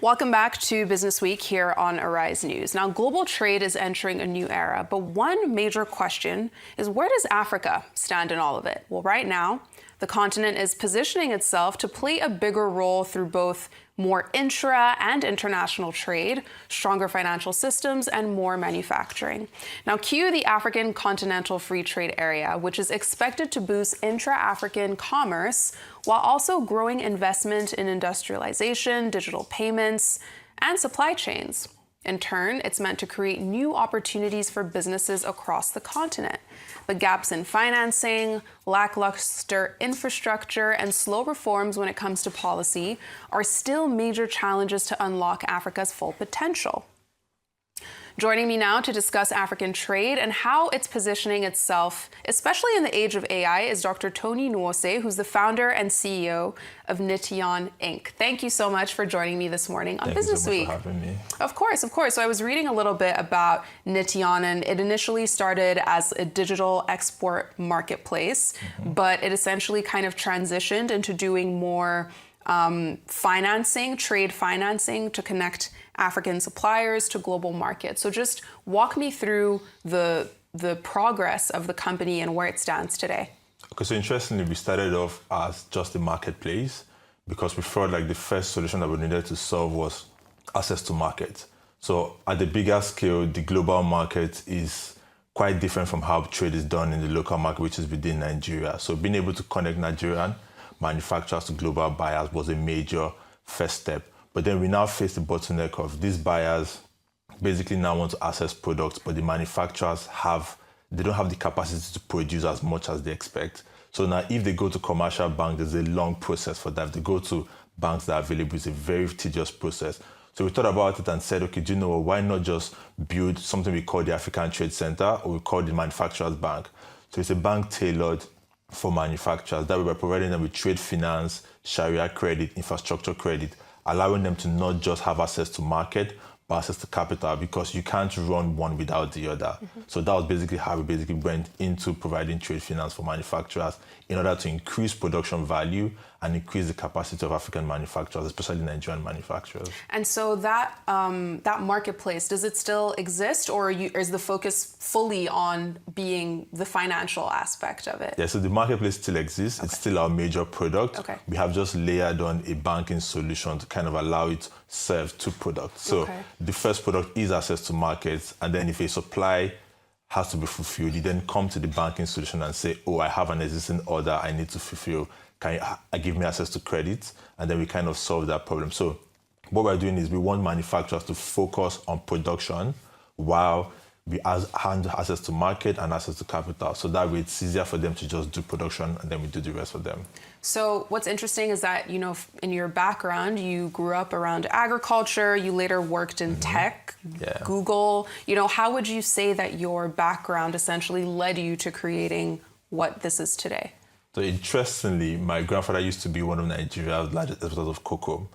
Welcome back to Business Week here on Arise News. Now, global trade is entering a new era, but one major question is, where does Africa stand in all of it? Well, right now, the continent is positioning itself to play a bigger role through both more intra and international trade, stronger financial systems, and more manufacturing. Now, cue the African Continental Free Trade Area, which is expected to boost intra-African commerce while also growing investment in industrialization, digital payments, and supply chains. In turn, it's meant to create new opportunities for businesses across the continent. But gaps in financing, lackluster infrastructure, and slow reforms when it comes to policy are still major challenges to unlock Africa's full potential. Joining me now to discuss African trade and how it's positioning itself, especially in the age of AI, is Dr. Tony Nwose, who's the founder and CEO of Niteon, Inc. Thank you so much for joining me this morning on Business Week. Thank you so much for having me. Of course. So I was reading a little bit about Niteon, and it initially started as a digital export marketplace, but it essentially kind of transitioned into doing more financing, trade financing to connect African suppliers to global markets. So just walk me through the progress of the company and where it stands today. Okay, so interestingly, we started off as just a marketplace because we felt like the first solution that we needed to solve was access to market. So at the bigger scale, the global market is quite different from how trade is done in the local market, which is within Nigeria. So being able to connect Nigerian manufacturers to global buyers was a major first step. But then we now face the bottleneck of these buyers basically now want to access products, but the manufacturers don't have the capacity to produce as much as they expect. So now if they go to commercial bank, there's a long process for that. If they go to banks that are available, it's a very tedious process. So we thought about it and said, okay, do you know what, why not just build something we call the African Trade Center, or we call the Manufacturers Bank. So it's a bank tailored for manufacturers that we were providing them with trade finance, Sharia credit, infrastructure credit, allowing them to not just have access to market, but access to capital, because you can't run one without the other. So that was basically how we went into providing trade finance for manufacturers in order to increase production value and increase the capacity of African manufacturers, especially Nigerian manufacturers. And so that marketplace, does it still exist, or is the focus fully on being the financial aspect of it? Yeah, so the marketplace still exists. Okay. It's still our major product. Okay. We have just layered on a banking solution to kind of allow it to serve two products. So the first product is access to markets, and then if a supply has to be fulfilled, you then come to the banking solution and say, oh, I have an existing order I need to fulfill. Can you give me access to credit? And then we kind of solve that problem. So what we're doing is we want manufacturers to focus on production while we hand access to market and access to capital. So that way it's easier for them to just do production, and then we do the rest for them. So what's interesting is that, you know, in your background, you grew up around agriculture, you later worked in tech, Google. You know, how would you say that your background essentially led you to creating what this is today? So interestingly, my grandfather used to be one of Nigeria's largest exporters of cocoa.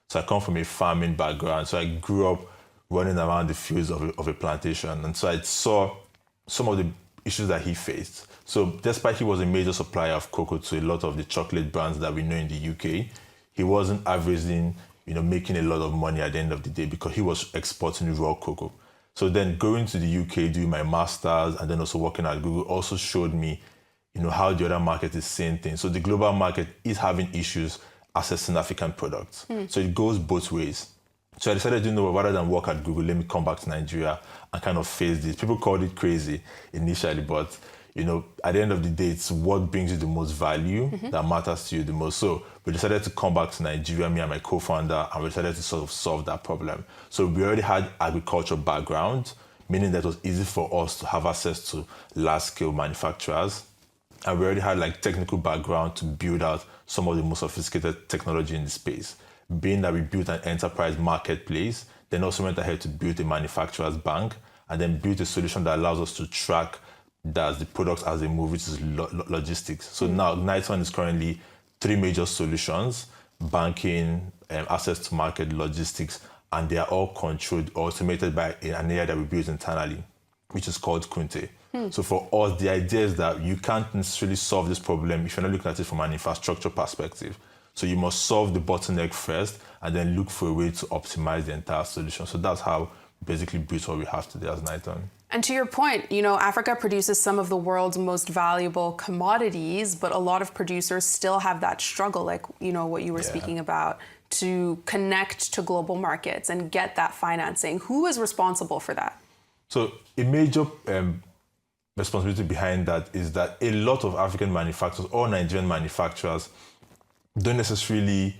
So I come from a farming background. So I grew up running around the fields of a plantation. And so I saw some of the issues that he faced. So despite he was a major supplier of cocoa to a lot of the chocolate brands that we know in the UK, he wasn't averaging, making a lot of money at the end of the day because he was exporting raw cocoa. So then going to the UK, doing my master's, and then also working at Google also showed me, how the other market is seeing things. So the global market is having issues accessing African products. So it goes both ways. So I decided, rather than work at Google, let me come back to Nigeria and kind of face this. People called it crazy initially, but at the end of the day, it's what brings you the most value that matters to you the most. So we decided to come back to Nigeria, me and my co-founder, and we decided to sort of solve that problem. So we already had agriculture background, meaning that it was easy for us to have access to large-scale manufacturers. And we already had technical background to build out some of the most sophisticated technology in the space. Being that we built an enterprise marketplace, then also went ahead to build a manufacturer's bank, and then built a solution that allows us to track the products as they move, which is logistics. So now Niteon is currently 3 major solutions: banking, access to market, logistics, and they are all controlled, automated by an AI that we built internally, which is called Kunte. So for us, the idea is that you can't necessarily solve this problem if you're not looking at it from an infrastructure perspective. So you must solve the bottleneck first and then look for a way to optimize the entire solution. So that's how basically built what we have today as Niteon. And to your point, Africa produces some of the world's most valuable commodities, but a lot of producers still have that struggle, like, what you were speaking about, to connect to global markets and get that financing. Who is responsible for that? So a major responsibility behind that is that a lot of African manufacturers or Nigerian manufacturers don't necessarily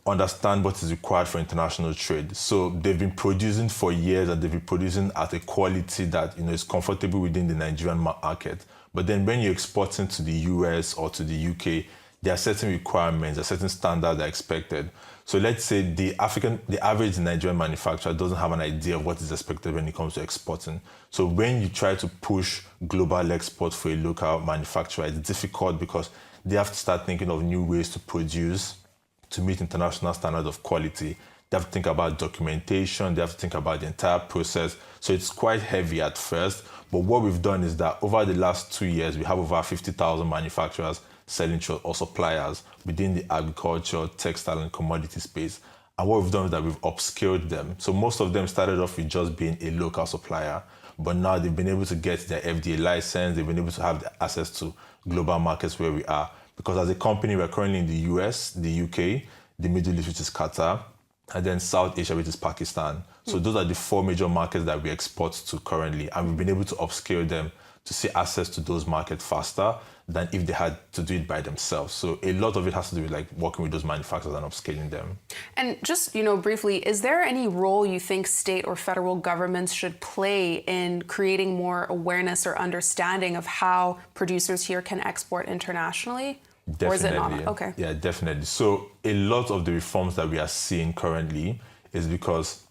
understand what is required for international trade. So they've been producing for years and they've been producing at a quality that is comfortable within the Nigerian market. But then when you're exporting to the US or to the UK, there are certain requirements, there are certain standards that are expected. So let's say the average Nigerian manufacturer doesn't have an idea of what is expected when it comes to exporting. So when you try to push global export for a local manufacturer, it's difficult because they have to start thinking of new ways to produce to meet international standards of quality. They have to think about documentation, they have to think about the entire process. So it's quite heavy at first. But what we've done is that over the last 2 years, we have over 50,000 manufacturers selling to or suppliers within the agriculture, textile, and commodity space. And what we've done is that we've upskilled them. So most of them started off with just being a local supplier, but now they've been able to get their FDA license, they've been able to have access to global markets where we are. Because as a company, we're currently in the US, the UK, the Middle East, which is Qatar, and then South Asia, which is Pakistan. So those are the 4 major markets that we export to currently. And we've been able to upscale them to see access to those markets faster than if they had to do it by themselves. So a lot of it has to do with working with those manufacturers and upscaling them. And just, briefly, is there any role you think state or federal governments should play in creating more awareness or understanding of how producers here can export internationally? Definitely. Or is it not? Okay. Yeah, definitely. So a lot of the reforms that we are seeing currently is because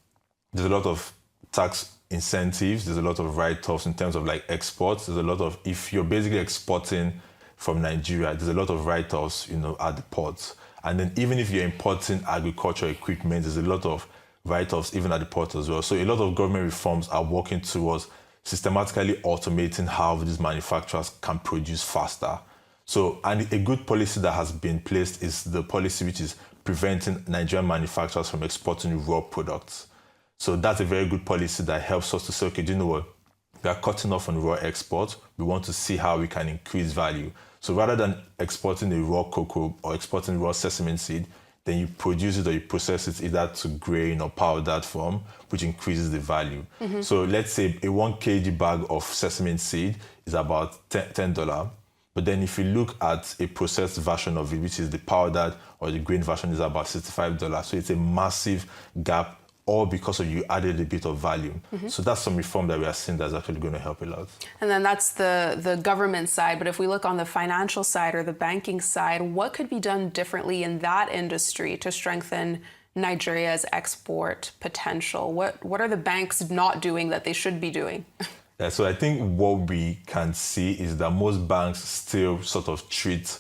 there's a lot of tax incentives, there's a lot of write-offs in terms of exports. There's a lot of, if you're basically exporting from Nigeria, there's a lot of write-offs, at the ports. And then even if you're importing agricultural equipment, there's a lot of write-offs even at the port as well. So a lot of government reforms are working towards systematically automating how these manufacturers can produce faster. So, and a good policy that has been placed is the policy which is preventing Nigerian manufacturers from exporting raw products. So that's a very good policy that helps us to say, okay, do you know what? We are cutting off on raw export. We want to see how we can increase value. So rather than exporting a raw cocoa or exporting raw sesame seed, then you produce it or you process it either to grain or powdered form, which increases the value. So let's say a 1 kg bag of sesame seed is about $10. But then if you look at a processed version of it, which is the powdered or the grain version, is about $65. So it's a massive gap, all because of you added a bit of value. So that's some reform that we are seeing that's actually going to help a lot. And then that's the government side. But if we look on the financial side or the banking side, what could be done differently in that industry to strengthen Nigeria's export potential? What are the banks not doing that they should be doing? Yeah, so I think what we can see is that most banks still sort of treat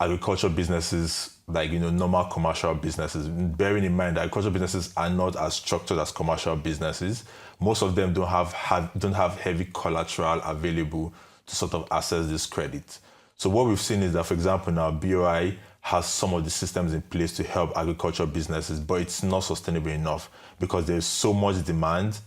agricultural businesses like, normal commercial businesses. Bearing in mind that agricultural businesses are not as structured as commercial businesses. Most of them don't have heavy collateral available to sort of access this credit. So what we've seen is that, for example, now BOI has some of the systems in place to help agricultural businesses, but it's not sustainable enough because there's so much demand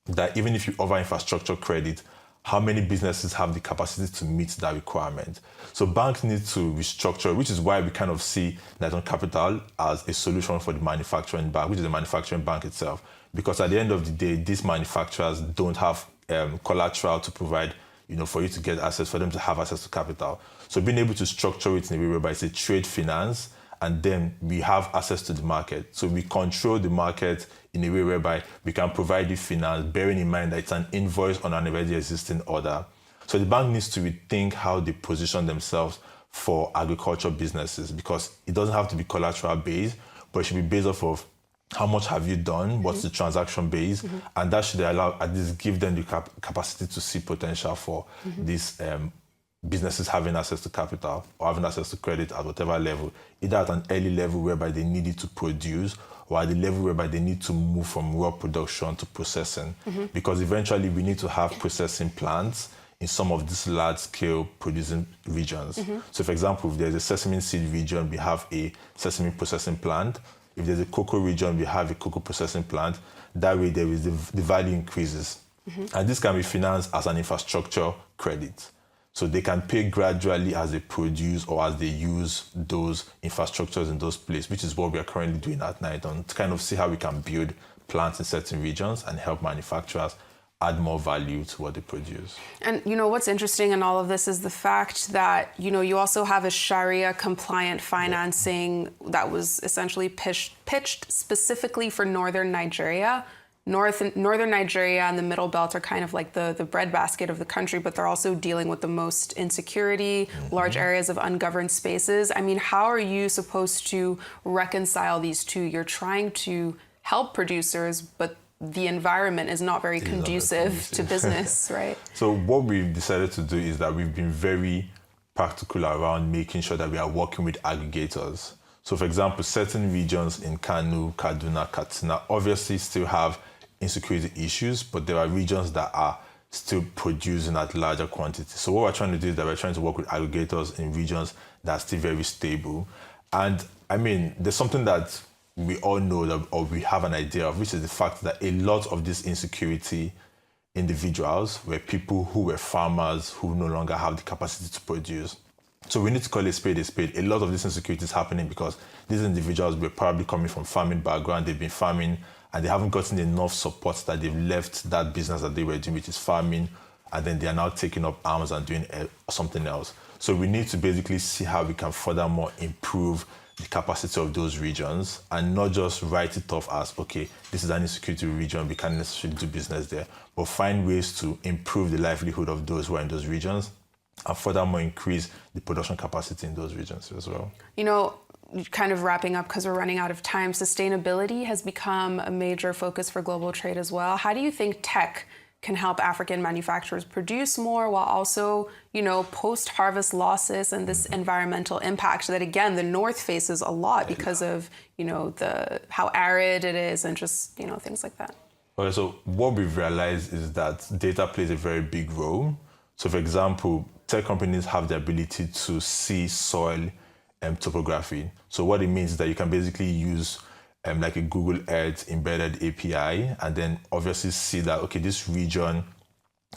that even if you offer infrastructure credit, how many businesses have the capacity to meet that requirement? So banks need to restructure, which is why we kind of see Niteon Capital as a solution for the manufacturing bank, which is the manufacturing bank itself. Because at the end of the day, these manufacturers don't have collateral to provide, for you to get access, for them to have access to capital. So being able to structure it in a way whereby it's a trade finance, and then we have access to the market. So we control the market in a way whereby we can provide you finance, bearing in mind that it's an invoice on an already existing order. So the bank needs to rethink how they position themselves for agricultural businesses, because it doesn't have to be collateral based, but it should be based off of how much have you done, what's the transaction base, and that should allow, at least give them the capacity to see potential for these businesses having access to capital or having access to credit at whatever level, either at an early level whereby they need it to produce, or at the level whereby they need to move from raw production to processing. Because eventually we need to have processing plants in some of these large-scale producing regions. So, for example, if there's a sesame seed region, we have a sesame processing plant. If there's a cocoa region, we have a cocoa processing plant. That way, there is the value increases. And this can be financed as an infrastructure credit. So they can pay gradually as they produce or as they use those infrastructures in those places, which is what we are currently doing at Niteon, to kind of see how we can build plants in certain regions and help manufacturers add more value to what they produce. And what's interesting in all of this is the fact that you also have a Sharia compliant financing that was essentially pitched specifically for northern Nigeria. Northern Nigeria and the Middle Belt are kind of like the breadbasket of the country, but they're also dealing with the most insecurity, large areas of ungoverned spaces. I mean, how are you supposed to reconcile these two? You're trying to help producers, but the environment is not very conducive to business, right? So what we've decided to do is that we've been very practical around making sure that we are working with aggregators. So for example, certain regions in Kano, Kaduna, Katsina obviously still have insecurity issues, but there are regions that are still producing at larger quantities. So what we're trying to do is that we're trying to work with aggregators in regions that are still very stable. And I mean, there's something that we all know that, or we have an idea of, which is the fact that a lot of this insecurity individuals were people who were farmers who no longer have the capacity to produce. So we need to call a spade a spade. A lot of this insecurity is happening because these individuals were probably coming from farming background, they've been farming, and they haven't gotten enough support that they've left that business that they were doing, which is farming, and then they are now taking up arms and doing something else. So we need to basically see how we can furthermore improve the capacity of those regions and not just write it off as, okay, this is an insecurity region, we can't necessarily do business there, but find ways to improve the livelihood of those who are in those regions and furthermore increase the production capacity in those regions as well. Kind of wrapping up because we're running out of time, sustainability has become a major focus for global trade as well. How do you think tech can help African manufacturers produce more while also, post-harvest losses and this environmental impact that, again, the North faces a lot because of, how arid it is and just, things like that? Okay, so what we've realized is that data plays a very big role. So, for example, tech companies have the ability to see soil topography. So what it means is that you can basically use like a Google Earth embedded API and then obviously see that, okay, this region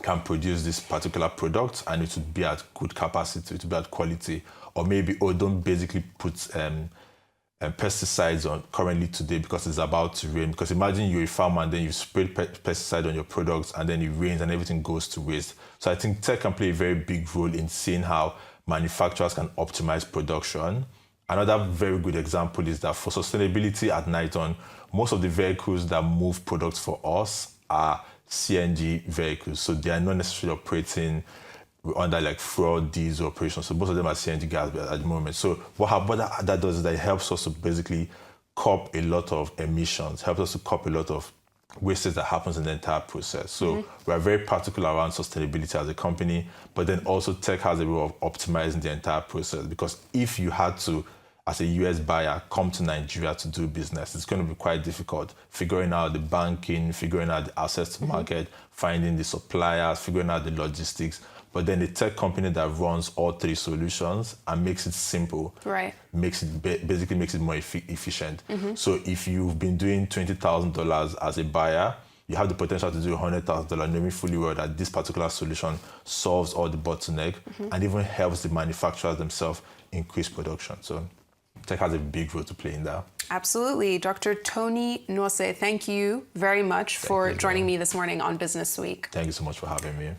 can produce this particular product and it would be at good capacity, it would be at quality. Or maybe, don't basically put pesticides on currently today because it's about to rain. Because imagine you're a farmer and then you sprayed pesticide on your products and then it rains and everything goes to waste. So I think tech can play a very big role in seeing how manufacturers can optimize production. Another very good example is that for sustainability at Niteon, most of the vehicles that move products for us are CNG vehicles. So they are not necessarily operating under like fuel diesel operations. So most of them are CNG gas at the moment. So what that does is that it helps us to basically curb a lot of emissions, helps us to curb a lot of wastage that happens in the entire process. So we are very particular around sustainability as a company, but then also tech has a way of optimizing the entire process, because if you had to, as a US buyer, come to Nigeria to do business, it's going to be quite difficult figuring out the banking, figuring out the access to market, finding the suppliers, figuring out the logistics. But then the tech company that runs all three solutions and makes it simple, right, basically makes it more efficient. So if you've been doing $20,000 as a buyer, you have the potential to do $100,000, knowing fully well that this particular solution solves all the bottleneck and even helps the manufacturers themselves increase production. So tech has a big role to play in that. Absolutely. Dr. Tony Nwose, thank you very much for joining me this morning on Business Week. Thank you so much for having me.